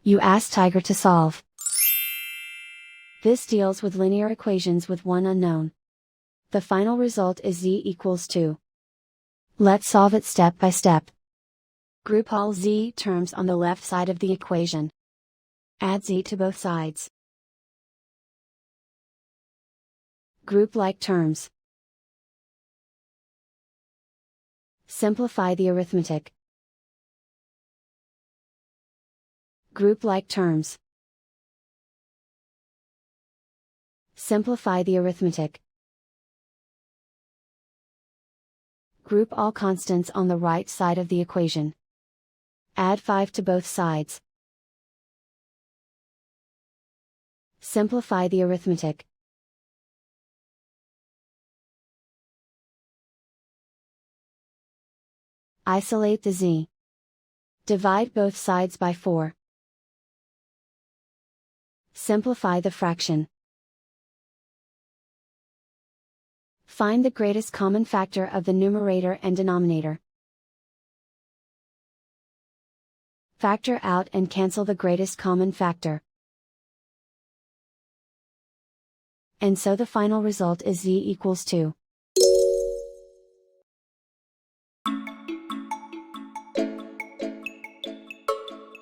You ask Tiger to solve. This deals with linear equations with one unknown. The final result is z equals 2. Let's solve it step by step. Group all z terms on the left side of the equation. Add z to both sides. Group like terms. Simplify the arithmetic. Group like terms. Simplify the arithmetic. Group all constants on the right side of the equation. Add 5 to both sides. Simplify the arithmetic. Isolate the z. Divide both sides by 4. Simplify the fraction. Find the greatest common factor of the numerator and denominator. Factor out and cancel the greatest common factor. And so the final result is z equals 2.